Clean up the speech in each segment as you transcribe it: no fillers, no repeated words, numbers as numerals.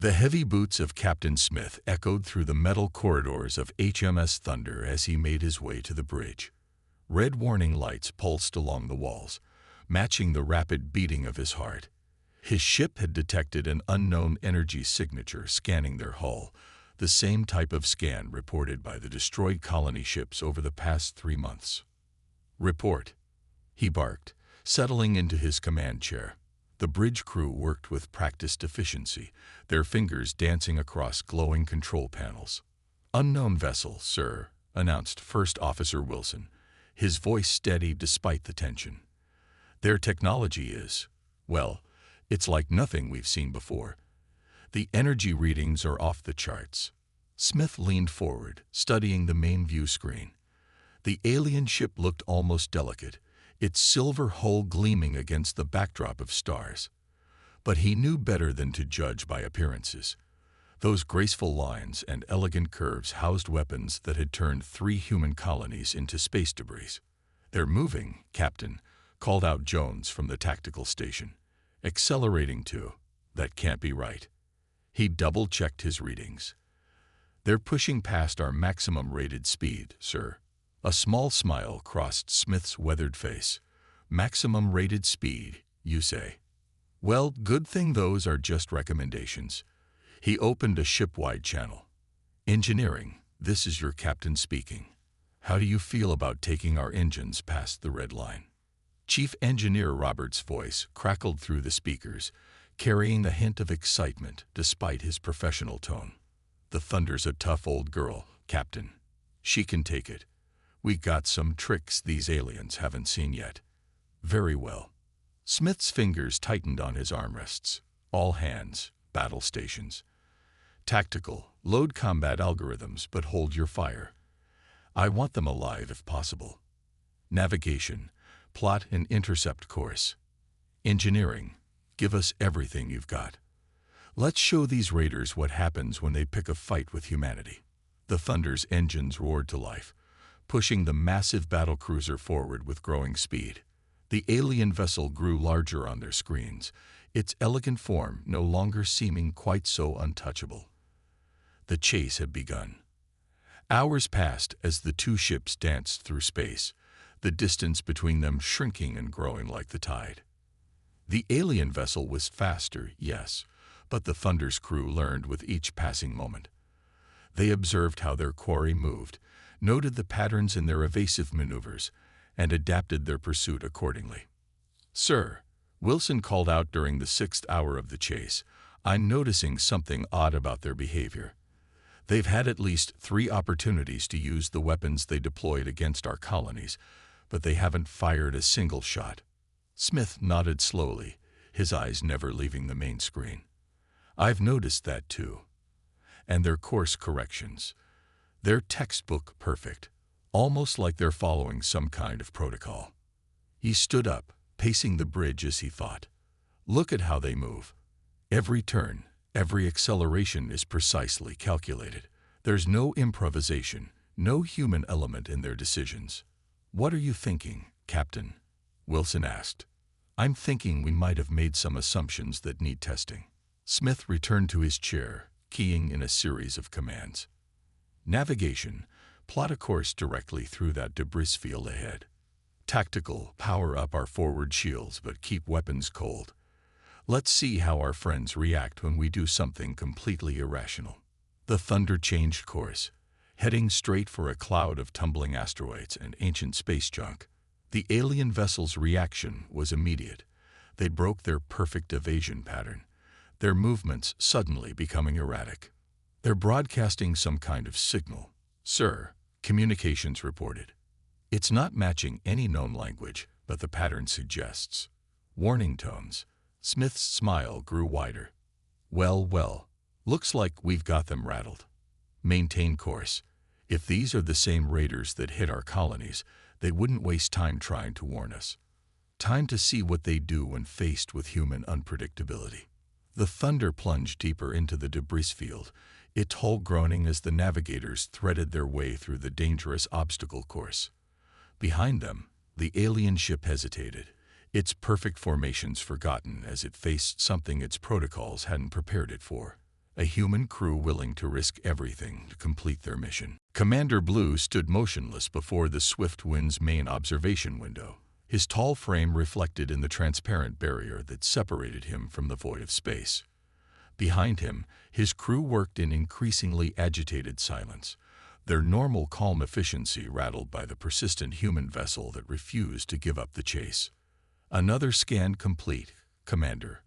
The heavy boots of Captain Smith echoed through the metal corridors of HMS Thunder as he made his way to the bridge. Red warning lights pulsed along the walls, matching the rapid beating of his heart. His ship had detected an unknown energy signature scanning their hull, the same type of scan reported by the destroyed colony ships over the past 3 months. "Report," he barked, settling into his command chair. The bridge crew worked with practiced efficiency, their fingers dancing across glowing control panels. "Unknown vessel, sir," announced First Officer Wilson, his voice steady despite the tension. "Their technology is, well, it's like nothing we've seen before. The energy readings are off the charts." Smith leaned forward, studying the main view screen. The alien ship looked almost delicate, its silver hull gleaming against the backdrop of stars. But he knew better than to judge by appearances. Those graceful lines and elegant curves housed weapons that had turned 3 human colonies into space debris. "They're moving, Captain," called out Jones from the tactical station. "Accelerating to. That can't be right." He double-checked his readings. "They're pushing past our maximum rated speed, sir." A small smile crossed Smith's weathered face. "Maximum rated speed, you say? Well, good thing those are just recommendations." He opened a ship-wide channel. "Engineering, this is your captain speaking. How do you feel about taking our engines past the red line?" Chief Engineer Roberts' voice crackled through the speakers, carrying the hint of excitement despite his professional tone. "The Thunder's a tough old girl, Captain. She can take it. We got some tricks these aliens haven't seen yet." "Very well." Smith's fingers tightened on his armrests. "All hands, battle stations. Tactical, load combat algorithms, but hold your fire. I want them alive if possible. Navigation, plot and intercept course. Engineering, give us everything you've got. Let's show these raiders what happens when they pick a fight with humanity." The Thunder's engines roared to life, pushing the massive battlecruiser forward with growing speed. The alien vessel grew larger on their screens, its elegant form no longer seeming quite so untouchable. The chase had begun. Hours passed as the 2 ships danced through space, the distance between them shrinking and growing like the tide. The alien vessel was faster, yes, but the Thunder's crew learned with each passing moment. They observed how their quarry moved, noted the patterns in their evasive maneuvers, and adapted their pursuit accordingly. "Sir," Wilson called out during the 6th hour of the chase, "I'm noticing something odd about their behavior. They've had at least 3 opportunities to use the weapons they deployed against our colonies, but they haven't fired a single shot." Smith nodded slowly, his eyes never leaving the main screen. "I've noticed that too. And their course corrections. They're textbook perfect, almost like they're following some kind of protocol." He stood up, pacing the bridge as he thought. "Look at how they move. Every turn, every acceleration is precisely calculated. There's no improvisation, no human element in their decisions." "What are you thinking, Captain?" Wilson asked. "I'm thinking we might have made some assumptions that need testing." Smith returned to his chair, keying in a series of commands. "Navigation, plot a course directly through that debris field ahead. Tactical, power up our forward shields but keep weapons cold. Let's see how our friends react when we do something completely irrational." The Thunder changed course, heading straight for a cloud of tumbling asteroids and ancient space junk. The alien vessel's reaction was immediate. They broke their perfect evasion pattern, their movements suddenly becoming erratic. "They're broadcasting some kind of signal, sir," communications reported. "It's not matching any known language, but the pattern suggests warning tones." Smith's smile grew wider. Well, looks like we've got them rattled. Maintain course. If these are the same raiders that hit our colonies, they wouldn't waste time trying to warn us. Time to see what they do when faced with human unpredictability." The Thunder plunged deeper into the debris field, its hull groaning as the navigators threaded their way through the dangerous obstacle course. Behind them, the alien ship hesitated, its perfect formations forgotten as it faced something its protocols hadn't prepared it for. a human crew willing to risk everything to complete their mission. Commander Blue stood motionless before the Swift Wind's main observation window, his tall frame reflected in the transparent barrier that separated him from the void of space. Behind him, his crew worked in increasingly agitated silence, their normal calm efficiency rattled by the persistent human vessel that refused to give up the chase. "Another scan complete, Commander,"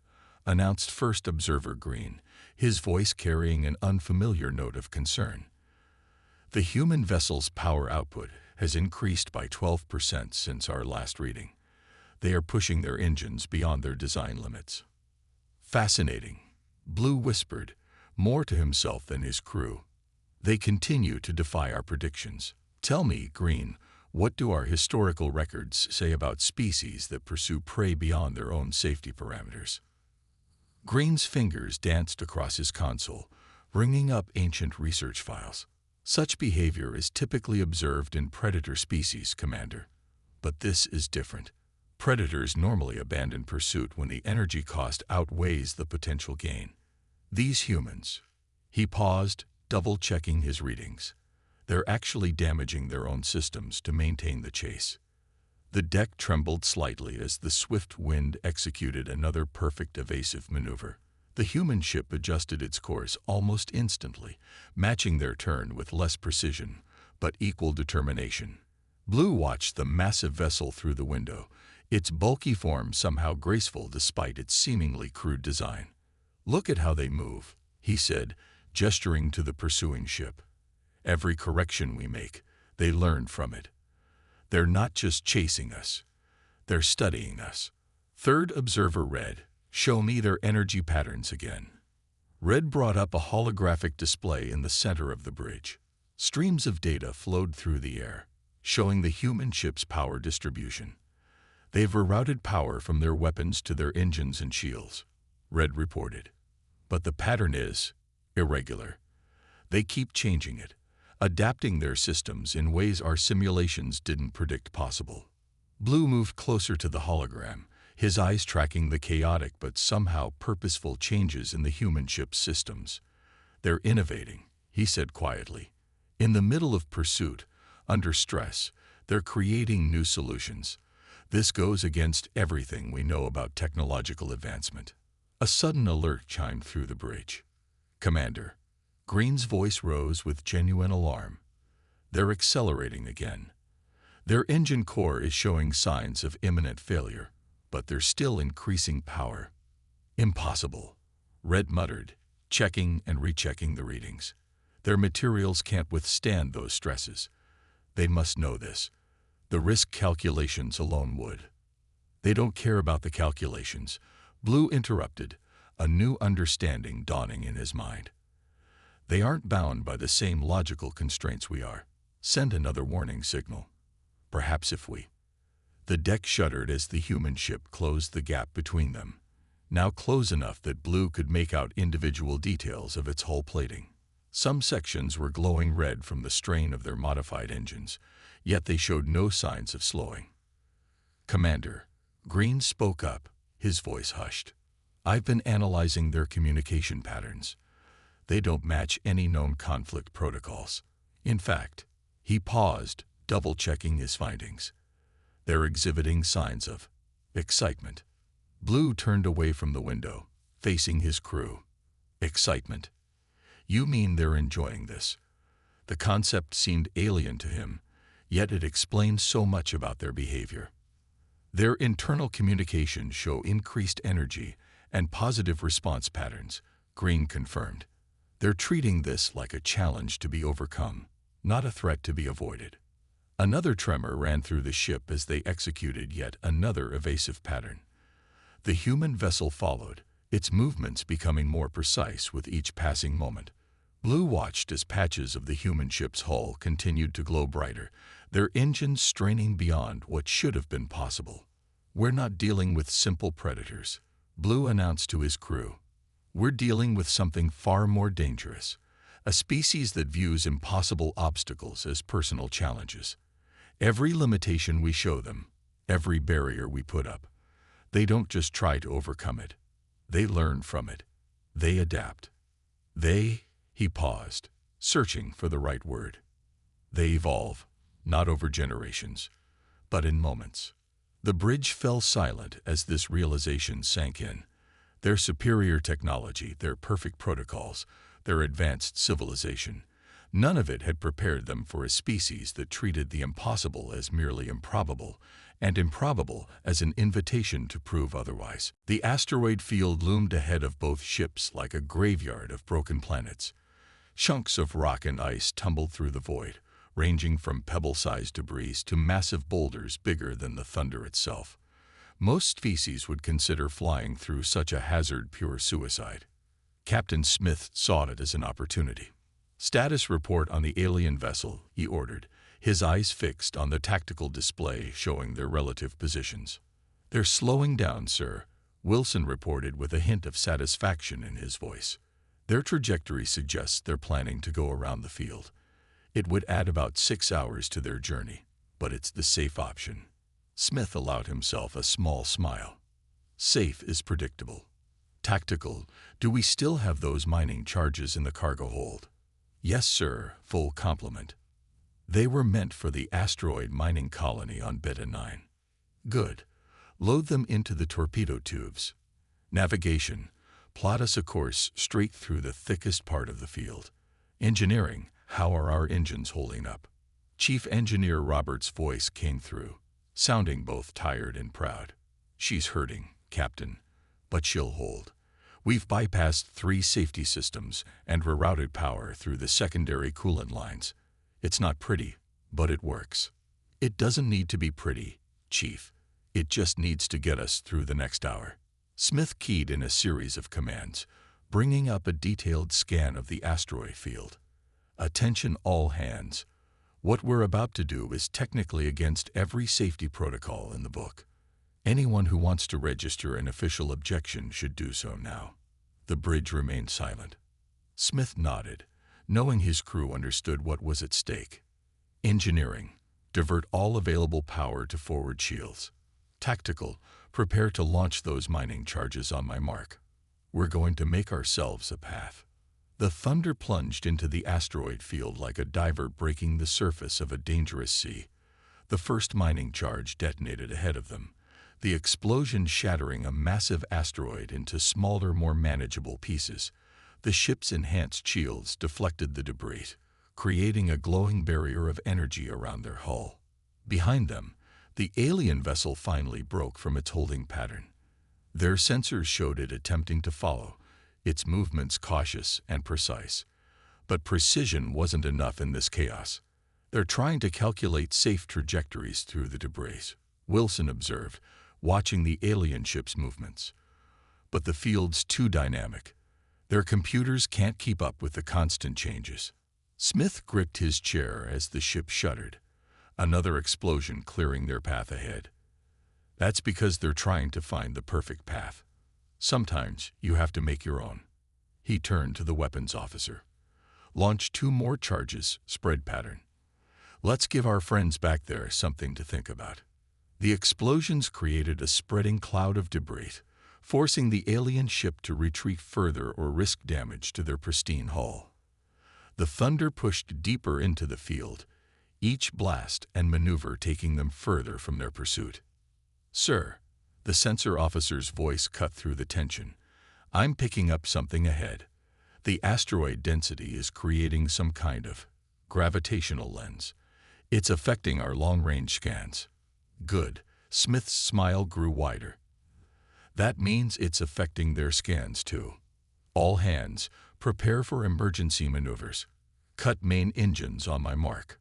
announced First Observer Green, his voice carrying an unfamiliar note of concern. "The human vessel's power output has increased by 12% since our last reading. They are pushing their engines beyond their design limits." "Fascinating," Blue whispered, more to himself than his crew. "They continue to defy our predictions. Tell me, Green, what do our historical records say about species that pursue prey beyond their own safety parameters?" Green's fingers danced across his console, bringing up ancient research files. "Such behavior is typically observed in predator species, Commander. But this is different. Predators normally abandon pursuit when the energy cost outweighs the potential gain. These humans..." He paused, double-checking his readings. "They're actually damaging their own systems to maintain the chase." The deck trembled slightly as the Swift Wind executed another perfect evasive maneuver. The human ship adjusted its course almost instantly, matching their turn with less precision, but equal determination. Blue watched the massive vessel through the window, its bulky form somehow graceful despite its seemingly crude design. "Look at how they move," he said, gesturing to the pursuing ship. "Every correction we make, they learn from it. They're not just chasing us, they're studying us." Third Observer Red, "Show me their energy patterns again." Red brought up a holographic display in the center of the bridge. Streams of data flowed through the air, showing the human ship's power distribution. "They've rerouted power from their weapons to their engines and shields," Red reported. "But the pattern is irregular. They keep changing it, adapting their systems in ways our simulations didn't predict possible." Blue moved closer to the hologram, his eyes tracking the chaotic but somehow purposeful changes in the human ship's systems. "They're innovating," he said quietly. "In the middle of pursuit, under stress, they're creating new solutions. This goes against everything we know about technological advancement." A sudden alert chimed through the bridge. "Commander," Green's voice rose with genuine alarm. "They're accelerating again. Their engine core is showing signs of imminent failure, but they're still increasing power." "Impossible," Red muttered, checking and rechecking the readings. "Their materials can't withstand those stresses. They must know this. The risk calculations alone would." "They don't care about the calculations," Blue interrupted, a new understanding dawning in his mind. "They aren't bound by the same logical constraints we are. Send another warning signal. Perhaps if we..." The deck shuddered as the human ship closed the gap between them, now close enough that Blue could make out individual details of its hull plating. Some sections were glowing red from the strain of their modified engines, yet they showed no signs of slowing. "Commander," Green spoke up, his voice hushed. "I've been analyzing their communication patterns. They don't match any known conflict protocols. In fact," he paused, double-checking his findings, "they're exhibiting signs of excitement." Blue turned away from the window, facing his crew. "Excitement? You mean they're enjoying this?" The concept seemed alien to him, yet it explained so much about their behavior. "Their internal communications show increased energy and positive response patterns," Green confirmed. "They're treating this like a challenge to be overcome, not a threat to be avoided." Another tremor ran through the ship as they executed yet another evasive pattern. The human vessel followed, its movements becoming more precise with each passing moment. Blue watched as patches of the human ship's hull continued to glow brighter, their engines straining beyond what should have been possible. "We're not dealing with simple predators," Blue announced to his crew. "We're dealing with something far more dangerous, a species that views impossible obstacles as personal challenges. Every limitation we show them, every barrier we put up, they don't just try to overcome it. They learn from it. They adapt." He paused, searching for the right word. They evolve, not over generations, but in moments. The bridge fell silent as this realization sank in. Their superior technology, their perfect protocols, their advanced civilization, none of it had prepared them for a species that treated the impossible as merely improbable, and improbable as an invitation to prove otherwise. The asteroid field loomed ahead of both ships like a graveyard of broken planets. Chunks of rock and ice tumbled through the void, ranging from pebble-sized debris to massive boulders bigger than the thunder itself. Most species would consider flying through such a hazard pure suicide. Captain Smith saw it as an opportunity. "Status report on the alien vessel," he ordered, his eyes fixed on the tactical display showing their relative positions. "They're slowing down, sir," Wilson reported with a hint of satisfaction in his voice. "Their trajectory suggests they're planning to go around the field. It would add about 6 hours to their journey, but it's the safe option." Smith allowed himself a small smile. Safe is predictable. Tactical, do we still have those mining charges in the cargo hold? Yes, sir, full complement. They were meant for the asteroid mining colony on Beta 9. Good. Load them into the torpedo tubes. Navigation, plot us a course straight through the thickest part of the field. Engineering, how are our engines holding up? Chief Engineer Roberts' voice came through, sounding both tired and proud. "She's hurting, Captain, but she'll hold. We've bypassed 3 safety systems and rerouted power through the secondary coolant lines. It's not pretty, but it works." "It doesn't need to be pretty, Chief. It just needs to get us through the next hour." Smith keyed in a series of commands, bringing up a detailed scan of the asteroid field. "Attention all hands. What we're about to do is technically against every safety protocol in the book. Anyone who wants to register an official objection should do so now." The bridge remained silent. Smith nodded, knowing his crew understood what was at stake. Engineering, divert all available power to forward shields. Tactical, prepare to launch those mining charges on my mark. We're going to make ourselves a path. The thunder plunged into the asteroid field like a diver breaking the surface of a dangerous sea. The first mining charge detonated ahead of them, the explosion shattering a massive asteroid into smaller, more manageable pieces. The ship's enhanced shields deflected the debris, creating a glowing barrier of energy around their hull. Behind them, the alien vessel finally broke from its holding pattern. Their sensors showed it attempting to follow, its movements cautious and precise. But precision wasn't enough in this chaos. "They're trying to calculate safe trajectories through the debris," Wilson observed, watching the alien ship's movements. "But the field's too dynamic. Their computers can't keep up with the constant changes." Smith gripped his chair as the ship shuddered, another explosion clearing their path ahead. "That's because they're trying to find the perfect path. Sometimes you have to make your own." He turned to the weapons officer. "Launch 2 more charges, spread pattern. Let's give our friends back there something to think about." The explosions created a spreading cloud of debris, forcing the alien ship to retreat further or risk damage to their pristine hull. The thunder pushed deeper into the field, each blast and maneuver taking them further from their pursuit. "Sir," the sensor officer's voice cut through the tension, "I'm picking up something ahead. The asteroid density is creating some kind of gravitational lens. It's affecting our long-range scans." "Good." Smith's smile grew wider. "That means it's affecting their scans too. All hands, prepare for emergency maneuvers. Cut main engines on my mark."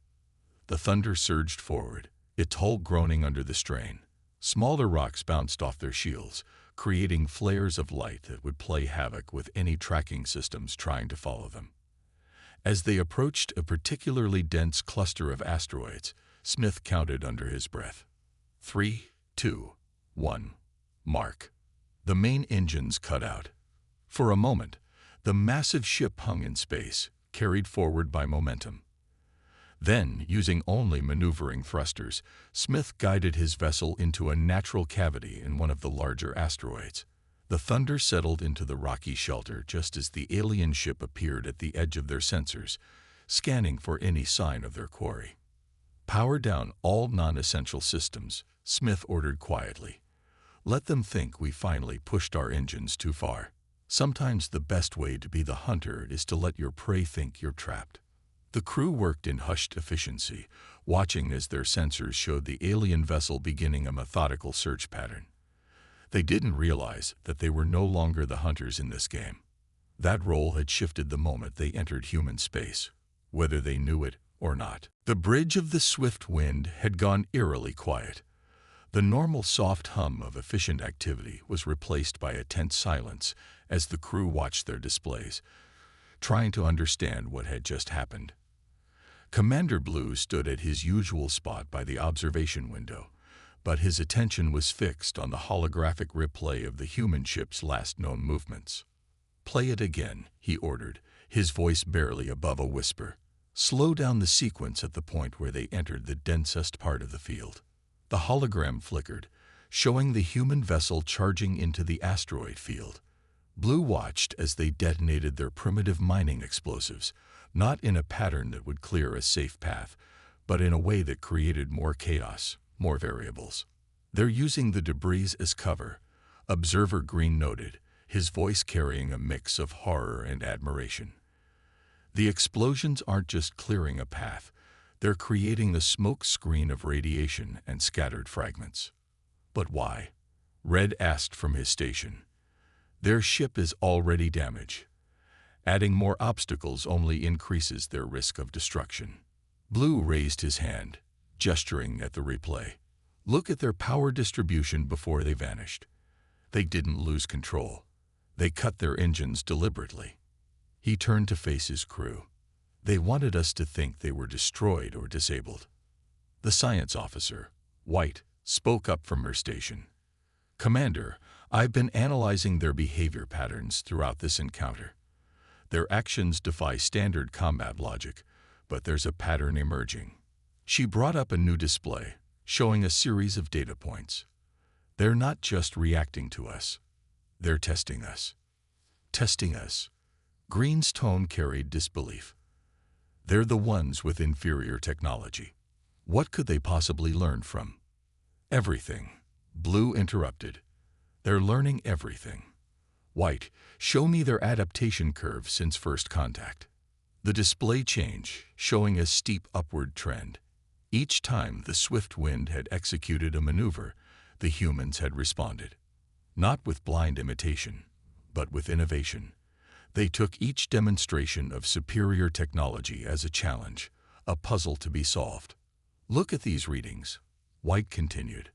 The thunder surged forward, its hull groaning under the strain. Smaller rocks bounced off their shields, creating flares of light that would play havoc with any tracking systems trying to follow them. As they approached a particularly dense cluster of asteroids, Smith counted under his breath. 3, 2, 1, mark. The main engines cut out. For a moment, the massive ship hung in space, carried forward by momentum. Then, using only maneuvering thrusters, Smith guided his vessel into a natural cavity in one of the larger asteroids. The thunder settled into the rocky shelter just as the alien ship appeared at the edge of their sensors, scanning for any sign of their quarry. "Power down all non-essential systems," Smith ordered quietly. "Let them think we finally pushed our engines too far. Sometimes the best way to be the hunter is to let your prey think you're trapped." The crew worked in hushed efficiency, watching as their sensors showed the alien vessel beginning a methodical search pattern. They didn't realize that they were no longer the hunters in this game. That role had shifted the moment they entered human space, whether they knew it or not. The bridge of the swift wind had gone eerily quiet. The normal soft hum of efficient activity was replaced by a tense silence as the crew watched their displays, trying to understand what had just happened. Commander Blue stood at his usual spot by the observation window, but his attention was fixed on the holographic replay of the human ship's last known movements. "Play it again," he ordered, his voice barely above a whisper. "Slow down the sequence at the point where they entered the densest part of the field." The hologram flickered, showing the human vessel charging into the asteroid field. Blue watched as they detonated their primitive mining explosives, not in a pattern that would clear a safe path, but in a way that created more chaos, more variables. "They're using the debris as cover," Observer Green noted, his voice carrying a mix of horror and admiration. "The explosions aren't just clearing a path, they're creating a smoke screen of radiation and scattered fragments." "But why?" Red asked from his station. "Their ship is already damaged. Adding more obstacles only increases their risk of destruction." Blue raised his hand, gesturing at the replay. "Look at their power distribution before they vanished. They didn't lose control. They cut their engines deliberately." He turned to face his crew. "They wanted us to think they were destroyed or disabled." The science officer, White, spoke up from her station. "Commander, I've been analyzing their behavior patterns throughout this encounter. Their actions defy standard combat logic, but there's a pattern emerging." She brought up a new display, showing a series of data points. "They're not just reacting to us. They're testing us." "Testing us?" Green's tone carried disbelief. "They're the ones with inferior technology. What could they possibly learn from?" "Everything," Blue interrupted. "They're learning everything. White, show me their adaptation curve since first contact." The display changed, showing a steep upward trend. Each time the swift wind had executed a maneuver, the humans had responded. Not with blind imitation, but with innovation. They took each demonstration of superior technology as a challenge, a puzzle to be solved. "Look at these readings," White continued.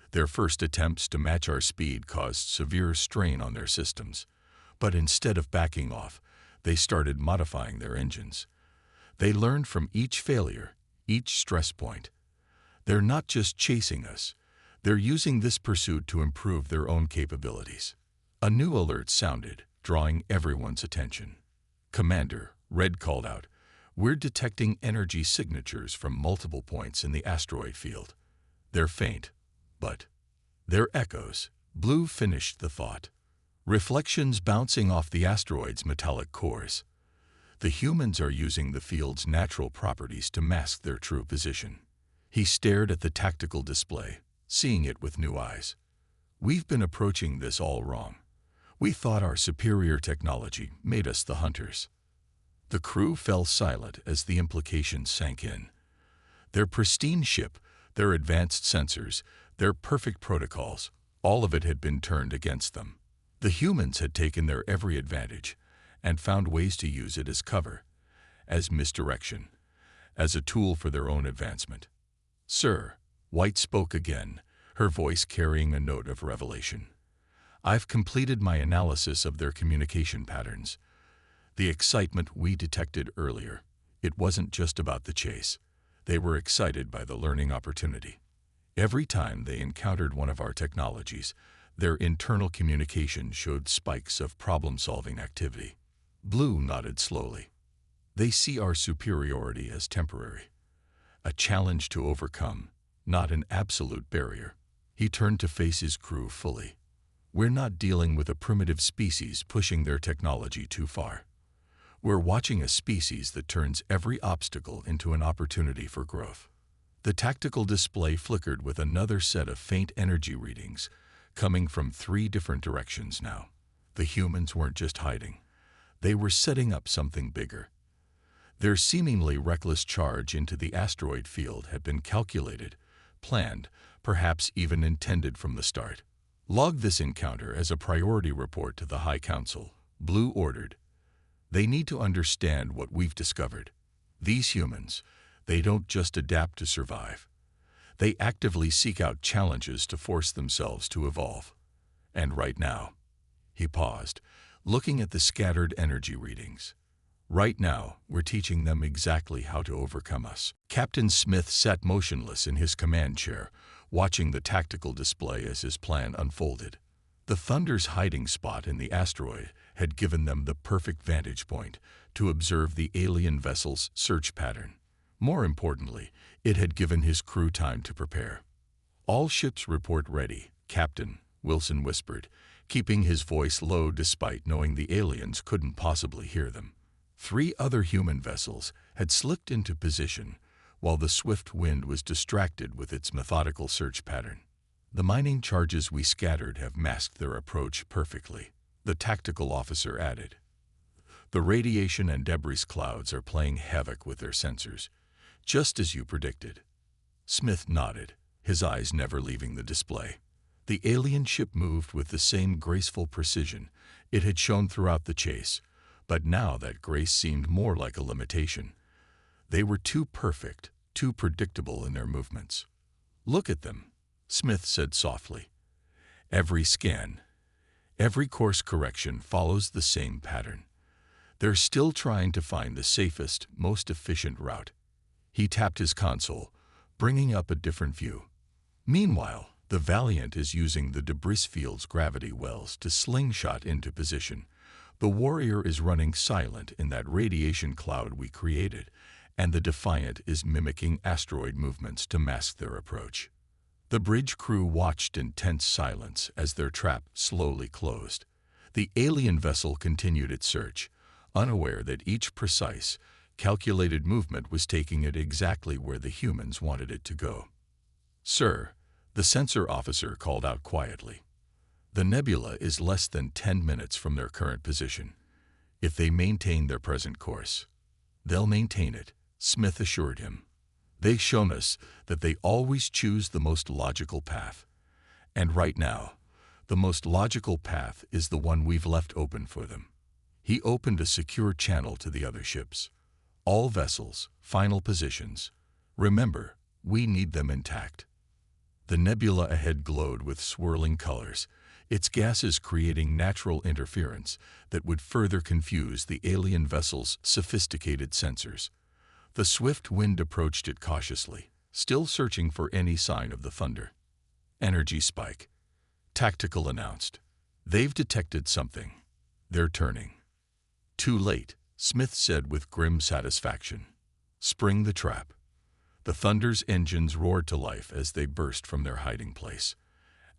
"Their first attempts to match our speed caused severe strain on their systems, but instead of backing off, they started modifying their engines. They learned from each failure, each stress point. They're not just chasing us, they're using this pursuit to improve their own capabilities." A new alert sounded, drawing everyone's attention. "Commander," Red called out, "we're detecting energy signatures from multiple points in the asteroid field. They're faint, but they're echoes." Blue finished the thought. "Reflections bouncing off the asteroid's metallic cores. The humans are using the field's natural properties to mask their true position." He stared at the tactical display, seeing it with new eyes. "We've been approaching this all wrong. We thought our superior technology made us the hunters." The crew fell silent as the implications sank in. Their pristine ship, their advanced sensors, their perfect protocols, all of it had been turned against them. The humans had taken their every advantage and found ways to use it as cover, as misdirection, as a tool for their own advancement. "Sir," White spoke again, her voice carrying a note of revelation. "I've completed my analysis of their communication patterns. The excitement we detected earlier, it wasn't just about the chase. They were excited by the learning opportunity. Every time they encountered one of our technologies, their internal communication showed spikes of problem-solving activity." Blue nodded slowly. "They see our superiority as temporary, a challenge to overcome, not an absolute barrier." He turned to face his crew fully. We're not dealing with a primitive species pushing their technology too far. We're watching a species that turns every obstacle into an opportunity for growth. The tactical display flickered with another set of faint energy readings, coming from 3 different directions now. The humans weren't just hiding. They were setting up something bigger. Their seemingly reckless charge into the asteroid field had been calculated, planned, perhaps even intended from the start. Log this encounter as a priority report to the High Council, Blue ordered. They need to understand what we've discovered. These humans, they don't just adapt to survive. They actively seek out challenges to force themselves to evolve. And right now, he paused, looking at the scattered energy readings. Right now, we're teaching them exactly how to overcome us. Captain Smith sat motionless in his command chair, watching the tactical display as his plan unfolded. The Thunder's hiding spot in the asteroid had given them the perfect vantage point to observe the alien vessel's search pattern. More importantly, it had given his crew time to prepare. "All ships report ready, Captain," Wilson whispered, keeping his voice low despite knowing the aliens couldn't possibly hear them. 3 other human vessels had slipped into position, while the swift wind was distracted with its methodical search pattern. "The mining charges we scattered have masked their approach perfectly," the tactical officer added. "The radiation and debris clouds are playing havoc with their sensors, just as you predicted." Smith nodded, his eyes never leaving the display. The alien ship moved with the same graceful precision it had shown throughout the chase, but now that grace seemed more like a limitation. They were too perfect, too predictable in their movements. "Look at them," Smith said softly. "Every scan, every course correction follows the same pattern. They're still trying to find the safest, most efficient route." He tapped his console, bringing up a different view. "Meanwhile, the Valiant is using the debris field's gravity wells to slingshot into position. The Warrior is running silent in that radiation cloud we created, and the Defiant is mimicking asteroid movements to mask their approach." The bridge crew watched in tense silence as their trap slowly closed. The alien vessel continued its search, unaware that each precise, calculated movement was taking it exactly where the humans wanted it to go. "Sir," the sensor officer called out quietly, "the nebula is less than 10 minutes from their current position. If they maintain their present course." "They'll maintain it," Smith assured him. "They've shown us that they always choose the most logical path. And right now, the most logical path is the one we've left open for them." He opened a secure channel to the other ships. "All vessels, final positions. Remember, we need them intact." The nebula ahead glowed with swirling colors, its gases creating natural interference that would further confuse the alien vessel's sophisticated sensors. The swift wind approached it cautiously, still searching for any sign of the Thunder. "Energy spike," Tactical announced. "They've detected something. They're turning." "Too late," Smith said with grim satisfaction. "Spring the trap." The Thunder's engines roared to life as they burst from their hiding place.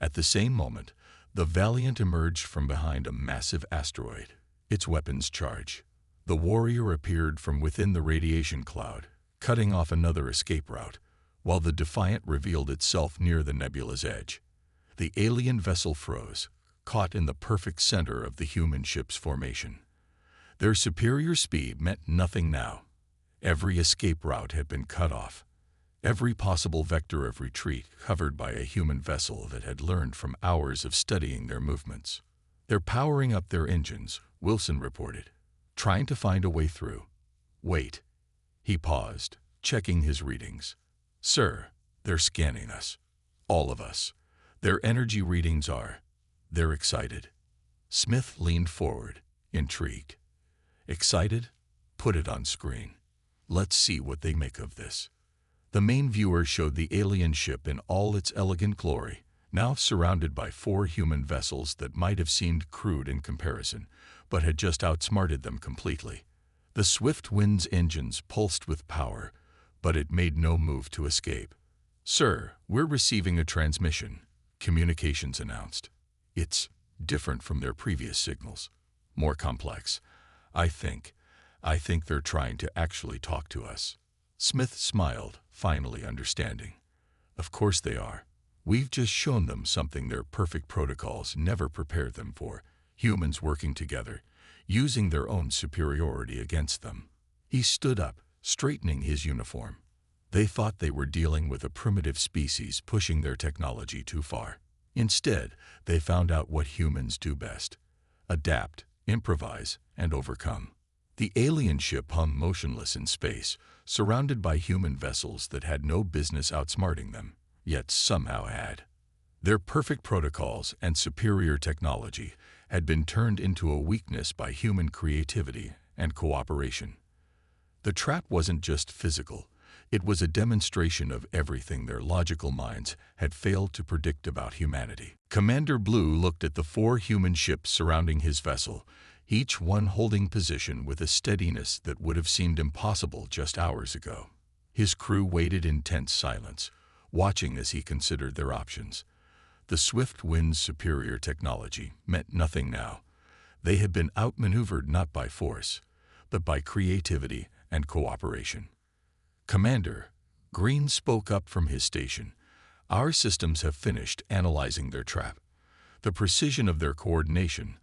At the same moment, the Valiant emerged from behind a massive asteroid, its weapons charged. The Warrior appeared from within the radiation cloud, cutting off another escape route, while the Defiant revealed itself near the nebula's edge. The alien vessel froze, caught in the perfect center of the human ship's formation. Their superior speed meant nothing now. Every escape route had been cut off, every possible vector of retreat covered by a human vessel that had learned from hours of studying their movements. "They're powering up their engines," Wilson reported, "trying to find a way through." "Wait." He paused, checking his readings. "Sir, they're scanning us. All of us. Their energy readings are..." "They're excited." Smith leaned forward, intrigued. "Excited? Put it on screen. Let's see what they make of this." The main viewer showed the alien ship in all its elegant glory, now surrounded by 4 human vessels that might have seemed crude in comparison, but had just outsmarted them completely. The swift wind's engines pulsed with power, but it made no move to escape. "Sir, we're receiving a transmission," communications announced. "It's..." different from their previous signals, more complex. I think they're trying to actually talk to us." Smith smiled, finally understanding. "Of course they are. We've just shown them something their perfect protocols never prepared them for, humans working together, using their own superiority against them." He stood up, straightening his uniform. They thought they were dealing with a primitive species pushing their technology too far. Instead, they found out what humans do best: adapt, improvise, and overcome. The alien ship hung motionless in space, surrounded by human vessels that had no business outsmarting them, yet somehow had. Their perfect protocols and superior technology had been turned into a weakness by human creativity and cooperation. The trap wasn't just physical. It was a demonstration of everything their logical minds had failed to predict about humanity. Commander Blue looked at the 4 human ships surrounding his vessel, each one holding position with a steadiness that would have seemed impossible just hours ago. His crew waited in tense silence, watching as he considered their options. The swift wind's superior technology meant nothing now. They had been outmaneuvered not by force, but by creativity and cooperation. "Commander," Green spoke up from his station, "our systems have finished analyzing their trap. The precision of their coordination,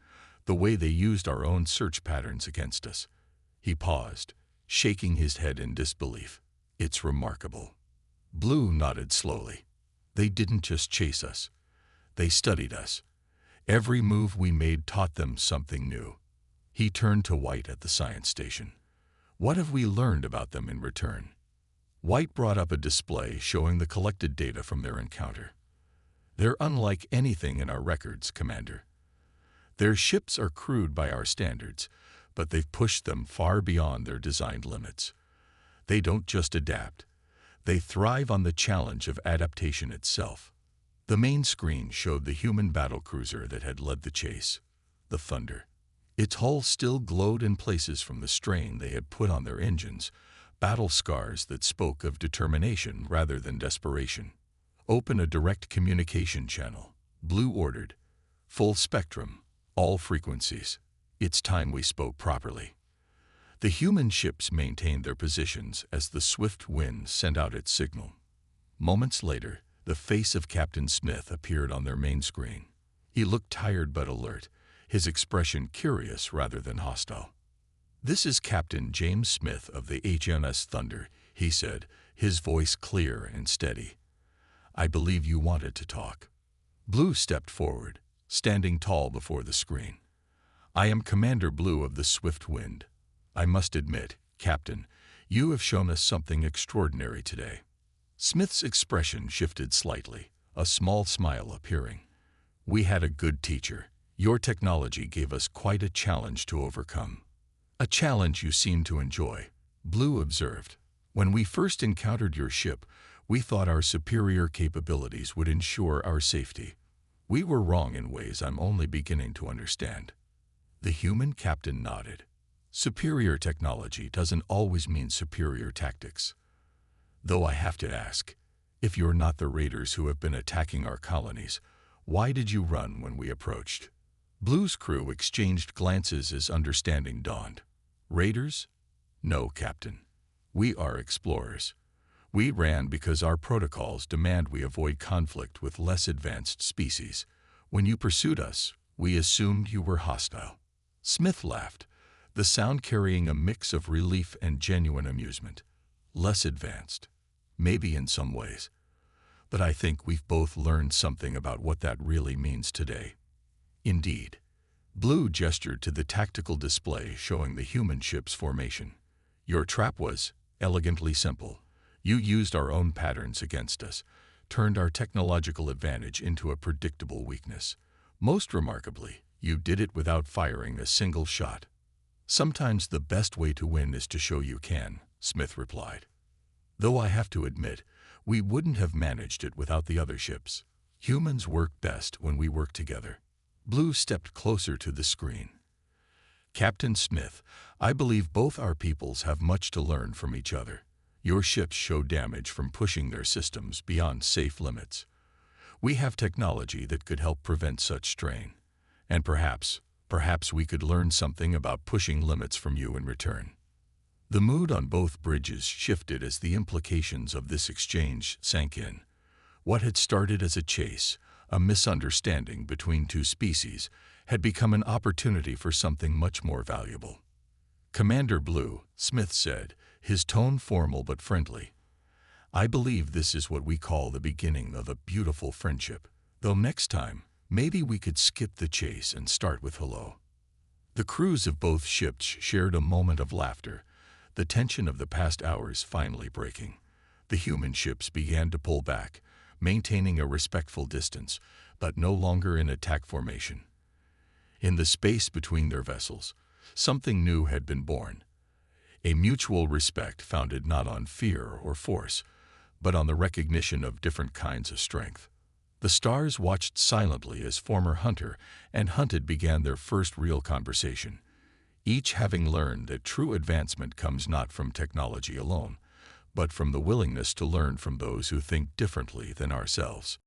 the way they used our own search patterns against us." He paused, shaking his head in disbelief. "It's remarkable." Blue nodded slowly. "They didn't just chase us. They studied us. Every move we made taught them something new." He turned to White at the science station. "What have we learned about them in return?" White brought up a display showing the collected data from their encounter. "They're unlike anything in our records, Commander. Their ships are crude by our standards, but they've pushed them far beyond their designed limits. They don't just adapt. They thrive on the challenge of adaptation itself." The main screen showed the human battlecruiser that had led the chase, the Thunder. Its hull still glowed in places from the strain they had put on their engines, battle scars that spoke of determination rather than desperation. "Open a direct communication channel," Blue ordered. "Full spectrum, all frequencies. It's time we spoke properly." The human ships maintained their positions as the swift wind sent out its signal. Moments later, the face of Captain Smith appeared on their main screen. He looked tired but alert, his expression curious rather than hostile. "This is Captain James Smith of the HMS Thunder," he said, his voice clear and steady. "I believe you wanted to talk." Blue stepped forward, standing tall before the screen. "I am Commander Blue of the Swift Wind. I must admit, Captain, you have shown us something extraordinary today." Smith's expression shifted slightly, a small smile appearing. "We had a good teacher. Your technology gave us quite a challenge to overcome." "A challenge you seem to enjoy," Blue observed. "When we first encountered your ship, we thought our superior capabilities would ensure our safety. We were wrong in ways I'm only beginning to understand." The human captain nodded. "Superior technology doesn't always mean superior tactics. Though I have to ask, if you're not the raiders who have been attacking our colonies, why did you run when we approached?" Blue's crew exchanged glances as understanding dawned. "Raiders? No, Captain. We are explorers. We ran because our protocols demand we avoid conflict with less advanced species. When you pursued us, we assumed you were hostile." Smith laughed, the sound carrying a mix of relief and genuine amusement. "Less advanced. Maybe in some ways. But I think we've both learned something about what that really means today." "Indeed." Blue gestured to the tactical display showing the human ship's formation. "Your trap was elegantly simple. You used our own patterns against us, turned our technological advantage into a predictable weakness. Most remarkably, you did it without firing a single shot." "Sometimes the best way to win is to show you can," Smith replied. "Though I have to admit, we wouldn't have managed it without the other ships. Humans work best when we work together." Blue stepped closer to the screen. "Captain Smith, I believe both our peoples have much to learn from each other. Your ships show damage from pushing their systems beyond safe limits. We have technology that could help prevent such strain. And perhaps we could learn something about pushing limits from you in return." The mood on both bridges shifted as the implications of this exchange sank in. What had started as a chase, a misunderstanding between two species, had become an opportunity for something much more valuable. "Commander Blue," Smith said, his tone formal but friendly, "I believe this is what we call the beginning of a beautiful friendship. Though next time, maybe we could skip the chase and start with hello." The crews of both ships shared a moment of laughter, the tension of the past hours finally breaking. The human ships began to pull back, maintaining a respectful distance, but no longer in attack formation. In the space between their vessels, something new had been born. A mutual respect founded not on fear or force, but on the recognition of different kinds of strength. The stars watched silently as former hunter and hunted began their first real conversation, each having learned that true advancement comes not from technology alone, but from the willingness to learn from those who think differently than ourselves.